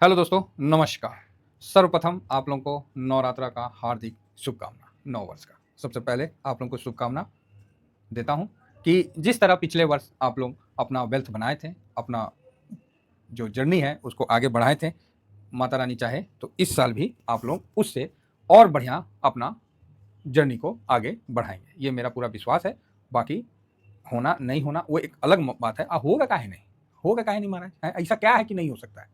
Hello दोस्तों, नमस्कार। सर्वप्रथम आप लोगों को नवरात्रा का हार्दिक शुभकामना, नव वर्ष का। सबसे पहले आप लोगों को शुभकामना देता हूँ कि जिस तरह पिछले वर्ष आप लोग अपना वेल्थ बनाए थे, अपना जो जर्नी है उसको आगे बढ़ाए थे, माता रानी चाहे तो इस साल भी आप लोग उससे और बढ़िया अपना जर्नी को आगे बढ़ाएंगे। ये मेरा पूरा विश्वास है। बाकी होना नहीं होना वो एक अलग बात है। होगा काहे नहीं, होगा काहे नहीं महाराज, ऐसा क्या है कि नहीं हो सकता है?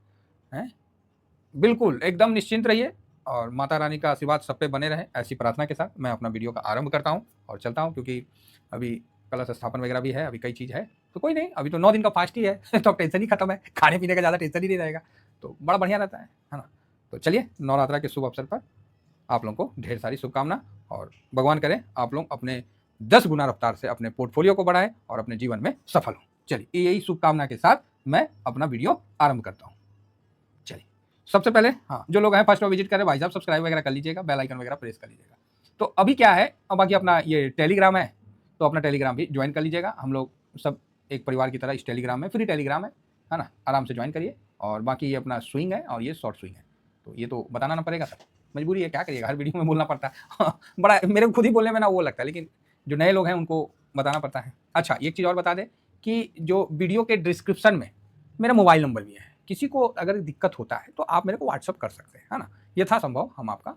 बिल्कुल, एकदम निश्चिंत रहिए और माता रानी का आशीर्वाद सब पे बने रहे, ऐसी प्रार्थना के साथ मैं अपना वीडियो का आरंभ करता हूँ और चलता हूँ, क्योंकि अभी कलश स्थापन वगैरह भी है, अभी कई चीज़ है, तो कोई नहीं, अभी तो 9 दिन का फास्ट ही है तो अब टेंशन ही खत्म है, खाने-पीने का ज़्यादा टेंशन ही नहीं रहेगा, तो बड़ा बढ़िया रहता है ना? तो चलिए, नवरात्रा के शुभ अवसर पर आप लोगों को ढेर सारी शुभकामना और भगवान करे आप लोग अपने 10 गुना रफ्तार से अपने पोर्टफोलियो को बढ़ाएँ और अपने जीवन में सफल हों। चलिए, यही शुभकामना के साथ मैं अपना वीडियो आरंभ करता हूँ। चलिए, सबसे पहले जो लोग हैं फर्स्ट बार विजिट करें, भाई साहब सब्सक्राइब वगैरह कर लीजिएगा, बेल आइकन वगैरह प्रेस कर लीजिएगा। तो अभी क्या है, अब बाकी अपना ये टेलीग्राम है, तो अपना टेलीग्राम भी ज्वाइन कर लीजिएगा। हम लोग सब एक परिवार की तरह इस टेलीग्राम में, फ्री टेलीग्राम है ना? आराम से ज्वाइन करिए। और बाकी ये अपना स्विंग है और ये शॉर्ट स्विंग है, तो ये तो बताना ना पड़ेगा सर, मजबूरी है, क्या करिएगा, हर वीडियो में बोलना पड़ता है बड़ा मेरे को खुद ही बोलने में ना वो लगता है, लेकिन जो नए लोग हैं उनको बताना पड़ता है। अच्छा, एक चीज़ और बता दें कि जो वीडियो के डिस्क्रिप्शन में मेरा मोबाइल नंबर भी है, किसी को अगर दिक्कत होता है तो आप मेरे को व्हाट्सअप कर सकते हैं, है ना? यथासंभव हम आपका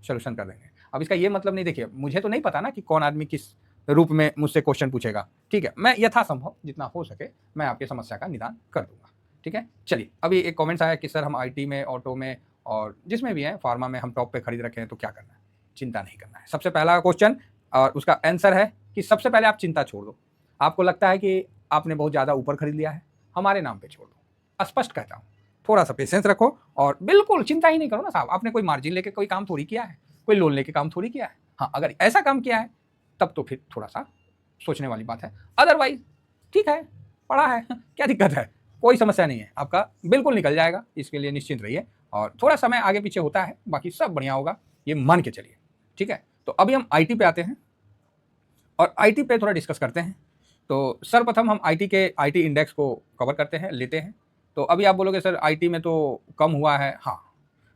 सॉल्यूशन कर देंगे। अब इसका ये मतलब नहीं, देखिए मुझे तो नहीं पता ना कि कौन आदमी किस रूप में मुझसे क्वेश्चन पूछेगा, ठीक है? मैं यथासंभव जितना हो सके मैं आपकी समस्या का निदान कर दूंगा, ठीक है? चलिए, अभी एक कमेंट्स आया कि सर हम आईटी में, ऑटो में और जिसमें भी हैं, फार्मा में हम टॉप पे खरीद रखे हैं, तो क्या करना है? चिंता नहीं करना है। सबसे पहला क्वेश्चन और उसका आंसर है कि सबसे पहले आप चिंता छोड़ दो। आपको लगता है कि आपने बहुत ज़्यादा ऊपर खरीद लिया है, हमारे नाम पे छोड़ दो। स्पष्ट कहता हूँ, थोड़ा सा पेशेंस रखो और बिल्कुल चिंता ही नहीं करो ना साहब। आपने कोई मार्जिन लेके कोई काम थोड़ी किया है, कोई लोन लेके काम थोड़ी किया है। हाँ, अगर ऐसा काम किया है तब तो फिर थोड़ा सा सोचने वाली बात है। अदरवाइज ठीक है, पड़ा है क्या दिक्कत है? कोई समस्या नहीं है, आपका बिल्कुल निकल जाएगा, इसके लिए निश्चिंत रहिए। और थोड़ा समय आगे पीछे होता है, बाकी सब बढ़िया होगा, ये मान के चलिए, ठीक है? तो अभी हम आईटी पे आते हैं और आईटी पे थोड़ा डिस्कस करते हैं। तो सर्वप्रथम हम आईटी इंडेक्स को कवर करते हैं, लेते हैं। तो अभी आप बोलोगे सर आईटी में तो कम हुआ है। हाँ,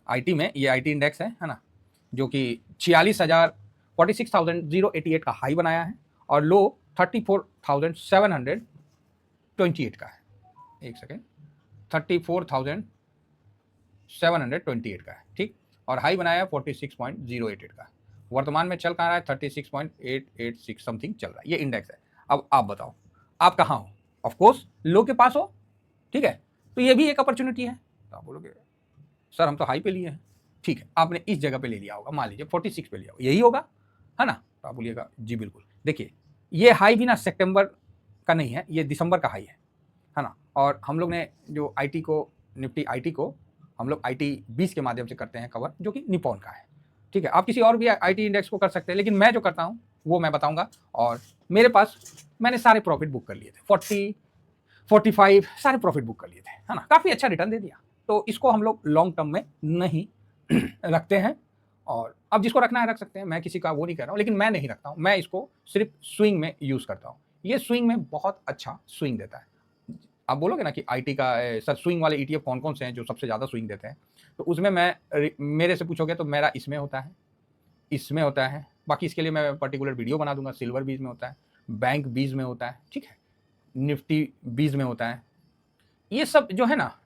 आईटी में ये आईटी इंडेक्स है ना, जो कि 46,088 का हाई बनाया है और लो 34,728 का है। एक सेकेंड, 34,728 का है, ठीक। और हाई बनाया 46.088 का। वर्तमान में चल कहाँ रहा है? 36.886 समथिंग चल रहा है, ये इंडेक्स है। अब आप बताओ आप कहाँ हो? ऑफकोर्स लो के पास हो, ठीक है? तो ये भी एक अपॉर्चुनिटी है। तो आप बोलोगे सर हम तो हाई पे लिए हैं, ठीक है, आपने इस जगह पे ले लिया होगा, मान लीजिए 46 पे लिया होगा, यही होगा, है ना? तो आप बोलिएगा जी बिल्कुल। देखिए, ये हाई भी ना सितंबर का नहीं है, ये दिसंबर का हाई है ना? और हम लोग ने जो आईटी को, निफ्टी आईटी को हम लोग आईटी 20 के माध्यम से करते हैं कवर, जो कि निपॉन का है, ठीक है? आप किसी और भी आईटी इंडेक्स को कर सकते हैं, लेकिन मैं जो करता हूँ वो मैं बताऊंगा। और मेरे पास मैंने सारे प्रॉफिट बुक कर लिए थे, 40 45 सारे प्रॉफिट बुक कर लिए थे, है ना? काफ़ी अच्छा रिटर्न दे दिया। तो इसको हम लोग लॉन्ग टर्म में नहीं रखते हैं। और अब जिसको रखना है रख सकते हैं, मैं किसी का वो नहीं कर रहा हूँ, लेकिन मैं नहीं रखता हूँ। मैं इसको सिर्फ स्विंग में यूज़ करता हूँ। ये स्विंग में बहुत अच्छा स्विंग देता है। आप बोलोगे ना कि आईटी का सर स्विंग वाले ईटीएफ कौन कौन से हैं जो सबसे ज़्यादा स्विंग देते हैं? तो उसमें मैं मेरे से पूछोगे तो मेरा इसमें होता है, इसमें होता है। बाकी इसके लिए मैं पर्टिकुलर वीडियो बना दूंगा। सिल्वर बीज में होता है, बैंक बीज में होता है, ठीक है, निफ्टी बीज में होता है। ये सब जो है ना,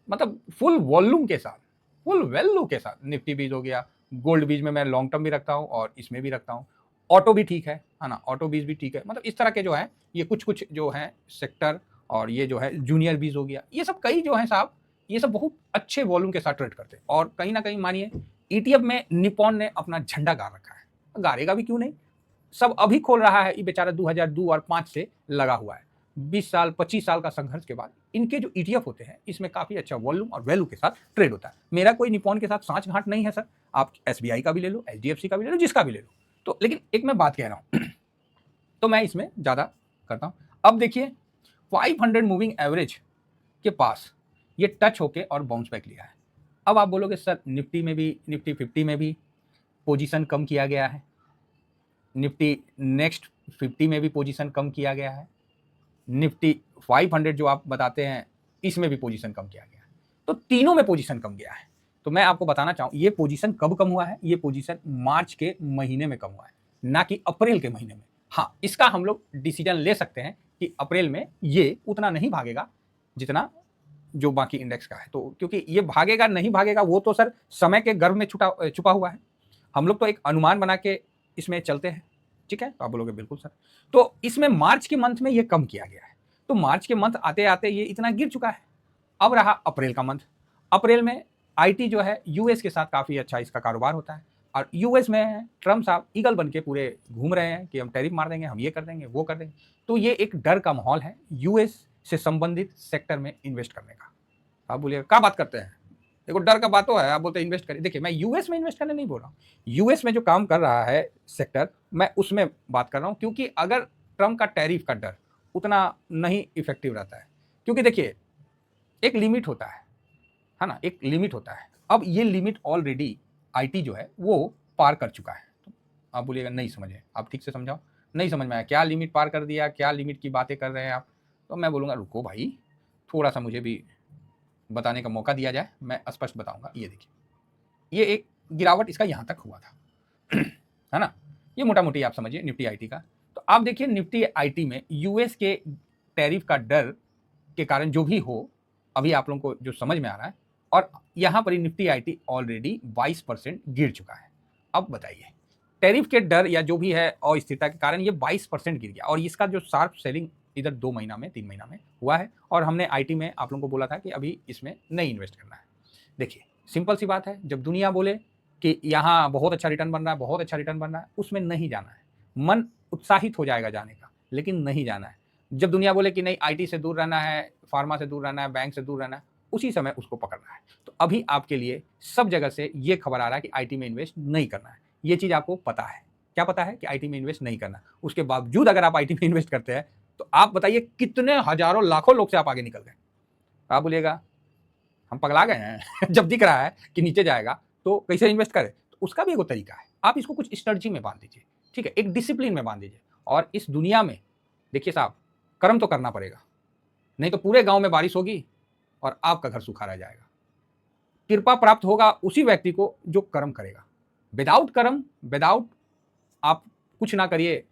मतलब फुल वॉल्यूम के साथ, फुल वैल्यू के साथ निफ्टी बीज हो गया। गोल्ड बीज में मैं लॉन्ग टर्म भी रखता हूँ और इसमें भी रखता हूँ। ऑटो भी ठीक है ना? ऑटो बीज भी ठीक है। मतलब इस तरह के जो है, ये कुछ कुछ जो है सेक्टर, और ये जो है जूनियर बीज हो गया, ये सब कई जो है साहब, ये सब बहुत अच्छे वॉल्यूम के साथ ट्रेड करते हैं। और कहीं ना कहीं मानिए ईटीएफ में निपॉन ने अपना झंडा गाड़ रखा है, गाड़ेगा भी क्यों नहीं। सब अभी खोल रहा है, ये बेचारा 2002 और 5 से लगा हुआ है। 20 साल 25 साल का संघर्ष के बाद इनके जो ईटीएफ होते हैं, इसमें काफ़ी अच्छा वॉल्यूम और वैल्यू के साथ ट्रेड होता है। मेरा कोई निपॉन के साथ सांठ घाट नहीं है सर। आप एसबीआई का भी ले लो, एचडीएफसी का भी ले लो, जिसका भी ले लो। तो लेकिन एक मैं बात कह रहा हूँ तो मैं इसमें ज़्यादा करता हूँ। अब देखिए 500 मूविंग एवरेज के पास ये टच होके और बाउंस बैक लिया है। अब आप बोलोगे सर निफ्टी में भी, निफ्टी 50 में भी पोजीशन कम किया गया है, निफ्टी नेक्स्ट 50 में भी पोजीशन कम किया गया है, निफ्टी 500 जो आप बताते हैं इसमें भी पोजीशन कम किया गया है। तो तीनों में पोजीशन कम गया है। तो मैं आपको बताना चाहूँ ये पोजीशन कब कम हुआ है, ये पोजीशन मार्च के महीने में कम हुआ है, ना कि अप्रैल के महीने में। हाँ, इसका हम लोग डिसीजन ले सकते हैं कि अप्रैल में ये उतना नहीं भागेगा जितना जो बाकी इंडेक्स का है। तो क्योंकि ये भागेगा नहीं भागेगा वो तो सर समय के गर्भ में छुपा हुआ है। हम लोग तो एक अनुमान बना के इसमें चलते हैं, ठीक है। तो आप बोलोगे बिल्कुल सर। तो इसमें मार्च के मंथ में ये कम किया गया है, तो मार्च के मंथ आते आते ये इतना गिर चुका है। अब रहा अप्रैल का मंथ। अप्रैल में आईटी जो है यूएस के साथ काफी अच्छा इसका कारोबार होता है, और यूएस में ट्रम्प साहब ईगल बन के पूरे घूम रहे हैं कि हम टैरिफ मार देंगे, हम ये कर देंगे, वो कर देंगे। तो ये एक डर का माहौल है यूएस से संबंधित सेक्टर में इन्वेस्ट करने का। आप बोलिए क्या बात करते हैं, देखो डर का बात तो है, आप बोलते हैं इन्वेस्ट करिए। देखिए मैं यूएस में इन्वेस्ट करने नहीं बोल रहा हूँ, यूएस में जो काम कर रहा है सेक्टर मैं उसमें बात कर रहा हूँ। क्योंकि अगर ट्रम्प का टैरिफ का डर उतना नहीं इफेक्टिव रहता है, क्योंकि देखिए एक लिमिट होता है ना, एक लिमिट होता है। अब ये लिमिट ऑलरेडी आईटी जो है वो पार कर चुका है। तो आप बोलिएगा नहीं समझे, आप ठीक से समझाओ, नहीं समझ में आया क्या लिमिट पार कर दिया, क्या लिमिट की बातें कर रहे हैं आप। तो मैं बोलूँगा रुको भाई, थोड़ा सा मुझे भी बताने का मौका दिया जाए, मैं स्पष्ट बताऊंगा। ये देखिए ये एक गिरावट इसका यहाँ तक हुआ था है ना, ये मोटा मोटी आप समझिए निफ्टी आईटी का। तो आप देखिए निफ्टी आईटी में यूएस के टैरिफ का डर के कारण जो भी हो, अभी आप लोगों को जो समझ में आ रहा है, और यहाँ पर निफ्टी आईटी ऑलरेडी 22% गिर चुका है। अब बताइए टैरिफ के डर या जो भी है अस्थिरता के कारण ये 22% गिर गया, और इसका जो शार्प सेलिंग इधर 2 महीना में 3 महीना में हुआ है। और हमने आईटी में आप लोगों को बोला था कि अभी इसमें नहीं इन्वेस्ट करना है। देखिए सिंपल सी बात है, जब दुनिया बोले कि यहाँ बहुत अच्छा रिटर्न बन रहा है, बहुत अच्छा रिटर्न बन रहा है, उसमें नहीं जाना है। मन उत्साहित हो जाएगा जाने का, लेकिन नहीं जाना है। जब दुनिया बोले कि नहीं आईटी से दूर रहना है, फार्मा से दूर रहना है, बैंक से दूर रहना है, उसी समय उसको पकड़ना है। तो अभी आपके लिए सब जगह से ये खबर आ रहा है कि आईटी में इन्वेस्ट नहीं करना है। ये चीज़ आपको पता है, क्या पता है कि आईटी में इन्वेस्ट नहीं करना। उसके बावजूद अगर आप आईटी में इन्वेस्ट करते हैं तो आप बताइए कितने हजारों लाखों लोग से आप आगे निकल गए। आप बोलिएगा हम पगला गए हैं जब दिख रहा है कि नीचे जाएगा तो कैसे इन्वेस्ट करें। तो उसका भी एक तरीका है, आप इसको कुछ स्ट्रेटजी में बांध दीजिए, ठीक है, एक डिसिप्लिन में बांध दीजिए। और इस दुनिया में देखिए साहब, कर्म तो करना पड़ेगा, नहीं तो पूरे गांव में बारिश होगी और आपका घर सूखा रह जाएगा। कृपा प्राप्त होगा उसी व्यक्ति को जो कर्म करेगा। विदाउट कर्म, विदाउट आप कुछ ना करिए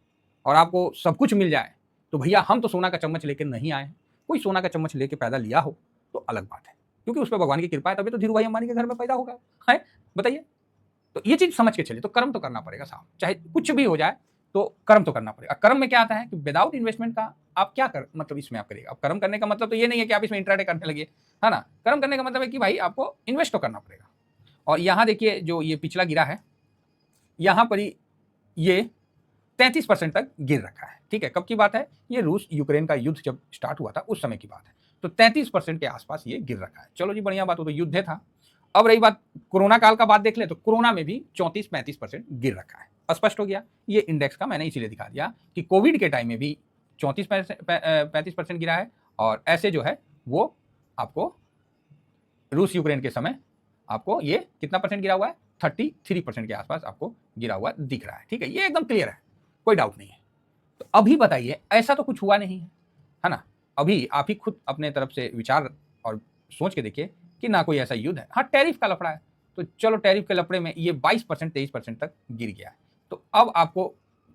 और आपको सब कुछ मिल जाए, तो भैया हम तो सोना का चम्मच लेकर नहीं आए हैं। कोई सोना का चम्मच लेके पैदा लिया हो तो अलग बात है, क्योंकि उस पर भगवान की कृपा है, तभी तो धीरू भाई अंबानी के घर में पैदा होगा है, बताइए। तो ये चीज समझ के चलिए। तो कर्म तो करना पड़ेगा साहब, चाहे कुछ भी हो जाए तो कर्म तो करना पड़ेगा। कर्म में क्या आता है कि विदाउट इन्वेस्टमेंट का आप क्या कर मतलब इसमें आप करिएगा। अब कर्म करने का मतलब तो ये नहीं है कि आप इसमें इंट्राडे करने लगे, है ना। कर्म करने का मतलब है कि भाई आपको इन्वेस्ट तो करना पड़ेगा। और यहाँ देखिए जो ये पिछला गिरा है, यहाँ पर ही ये 33% तक गिर रखा है, ठीक है। कब की बात है, ये रूस यूक्रेन का युद्ध जब स्टार्ट हुआ था उस समय की बात है। तो 33% के आसपास ये गिर रखा है। चलो जी बढ़िया बात, हो तो युद्ध था। अब रही बात कोरोना काल का बात देख ले, तो कोरोना में भी 34-35% गिर रखा है। स्पष्ट हो गया ये इंडेक्स का, मैंने इसीलिए दिखा दिया कि कोविड के टाइम में भी 34-35% गिरा है, और ऐसे जो है वो आपको रूस यूक्रेन के समय आपको ये कितना परसेंट गिरा हुआ है, 33% के आसपास आपको गिरा हुआ दिख रहा है, ठीक है। ये एकदम क्लियर है, कोई डाउट नहीं है। तो अभी बताइए ऐसा तो कुछ हुआ नहीं है ना। अभी आप ही खुद अपने तरफ से विचार और सोच के देखिए कि ना कोई ऐसा युद्ध है। हाँ टैरिफ का लफड़ा है, तो चलो टैरिफ के लफड़े में ये 22% 23% तक गिर गया है। तो अब आपको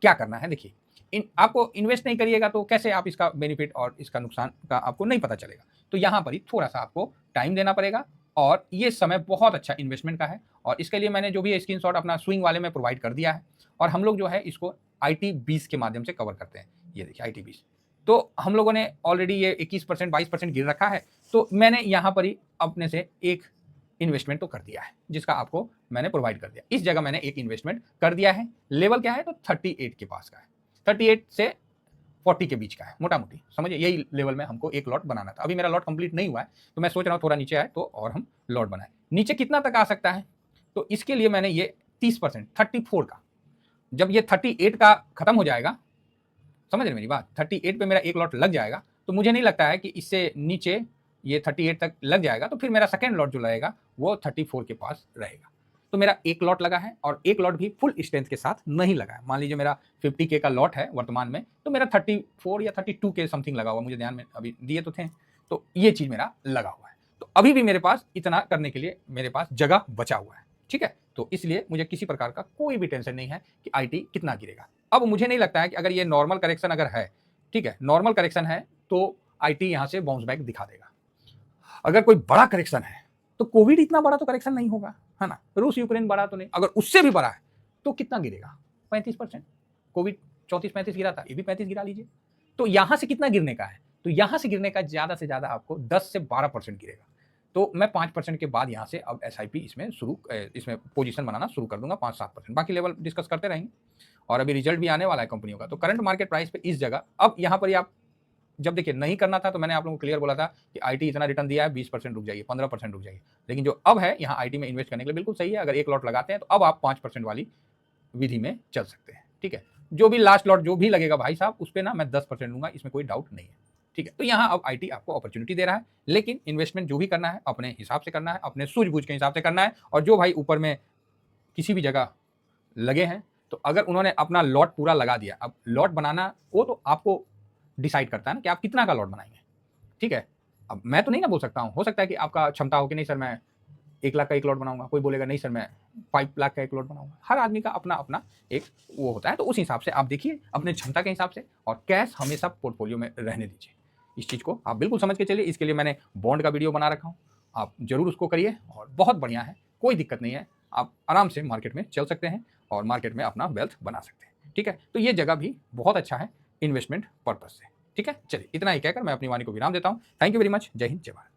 क्या करना है, देखिए आपको इन्वेस्ट नहीं करिएगा तो कैसे आप इसका बेनिफिट और इसका नुकसान का आपको नहीं पता चलेगा। तो यहाँ पर ही थोड़ा सा आपको टाइम देना पड़ेगा, और ये समय बहुत अच्छा इन्वेस्टमेंट का है। और इसके लिए मैंने जो भी स्क्रीनशॉट अपना स्विंग वाले में प्रोवाइड कर दिया है, और हम लोग जो है इसको IT20 के माध्यम से कवर करते हैं। ये देखिए IT20, तो हम लोगों ने ऑलरेडी ये 21% 22% गिर रखा है। तो मैंने यहाँ पर ही अपने से एक इन्वेस्टमेंट तो कर दिया है, जिसका आपको मैंने प्रोवाइड कर दिया। इस जगह मैंने एक इन्वेस्टमेंट कर दिया है। लेवल क्या है, तो 38 के पास का है, 38 से 40 के बीच का है, मोटा मोटी समझिए। यही लेवल में हमको एक लॉट बनाना था। अभी मेरा लॉट कंप्लीट नहीं हुआ है, तो मैं सोच रहा हूँ थोड़ा नीचे आए तो और हम लॉट बनाए। नीचे कितना तक आ सकता है, तो इसके लिए मैंने ये 30% 34 का, जब ये 38 का खत्म हो जाएगा, समझ रहे मेरी बात, 38 पे मेरा एक लॉट लग जाएगा, तो मुझे नहीं लगता है कि इससे नीचे ये 38 तक लग जाएगा, तो फिर मेरा सेकेंड लॉट जो लगेगा वो 34 के पास रहेगा। तो मेरा एक लॉट लगा है, और एक लॉट भी फुल स्ट्रेंथ के साथ नहीं लगा है। मान लीजिए मेरा 50K का लॉट है वर्तमान में, तो मेरा 34 या 32 के समथिंग लगा हुआ, मुझे ध्यान में अभी दिए तो थे। तो ये चीज़ मेरा लगा हुआ है। तो अभी भी मेरे पास इतना करने के लिए मेरे पास जगह बचा हुआ है, ठीक है। तो इसलिए मुझे किसी प्रकार का कोई भी टेंशन नहीं है कि आईटी कितना गिरेगा। अब मुझे नहीं लगता है कि अगर ये नॉर्मल करेक्शन अगर है, ठीक है, नॉर्मल करेक्शन है तो आईटी यहां से बाउंस बैक दिखा देगा। अगर कोई बड़ा करेक्शन है तो कोविड इतना बड़ा तो करेक्शन नहीं होगा, है ना, रूस यूक्रेन बड़ा तो नहीं, अगर उससे भी बड़ा है तो कितना गिरेगा, 35%। कोविड 34-35 गिरा था, ये भी 35 गिरा लीजिए। तो यहां से कितना गिरने का है, तो यहां से गिरने का ज्यादा से ज्यादा आपको 10 से 12% गिरेगा। तो मैं 5% के बाद यहां से अब एसआईपी इसमें पोजीशन बनाना शुरू कर दूंगा, 5-7%। बाकी लेवल डिस्कस करते रहेंगे। और अभी रिजल्ट भी आने वाला है कंपनियों का। तो करंट मार्केट प्राइस पे इस जगह अब यहां पर आप जब देखिए नहीं करना था तो मैंने आप लोगों को क्लियर बोला था कि आईटी इतना रिटर्न दिया है, 20% रुक जाइए, 15% रुक जाइए। लेकिन जो अब है यहाँ आईटी में इन्वेस्ट करने के लिए बिल्कुल सही है। अगर एक लॉट लगाते हैं तो अब आप 5% वाली विधि में चल सकते हैं, ठीक है। जो भी लास्ट लॉट जो भी लगेगा भाई साहब उस पर ना मैं 10% लूंगा, इसमें कोई डाउट नहीं है, ठीक है। तो यहाँ अब आईटी आपको अपॉर्चुनिटी दे रहा है, लेकिन इन्वेस्टमेंट जो भी करना है अपने हिसाब से करना है, अपने सूझबूझ के हिसाब से करना है। और जो भाई ऊपर में किसी भी जगह लगे हैं तो अगर उन्होंने अपना लॉट पूरा लगा दिया, अब लॉट बनाना वो तो आपको डिसाइड करता है ना कि आप कितना का लॉट बनाएंगे, ठीक है। अब मैं तो नहीं ना बोल सकता हूँ, हो सकता है कि आपका क्षमता हो कि नहीं सर मैं 1 लाख का एक लॉट बनाऊंगा, कोई बोलेगा नहीं सर मैं 5 लाख का एक लॉट बनाऊंगा। हर आदमी का अपना अपना एक वो होता है। तो उस हिसाब से आप देखिए अपने क्षमता के हिसाब से, और कैश हमेशा पोर्टफोलियो में रहने दीजिए। इस चीज़ को आप बिल्कुल समझ के चलिए। इसके लिए मैंने बॉन्ड का वीडियो बना रखा हूँ, आप जरूर उसको करिए और बहुत बढ़िया है, कोई दिक्कत नहीं है। आप आराम से मार्केट में चल सकते हैं और मार्केट में अपना वेल्थ बना सकते हैं, ठीक है। तो ये जगह भी बहुत अच्छा है इन्वेस्टमेंट पर्पज से, ठीक है। चलिए इतना ही कहकर मैं अपनी वाणी को विराम देता हूँ। Thank you very much. जय हिंद, जय भारत।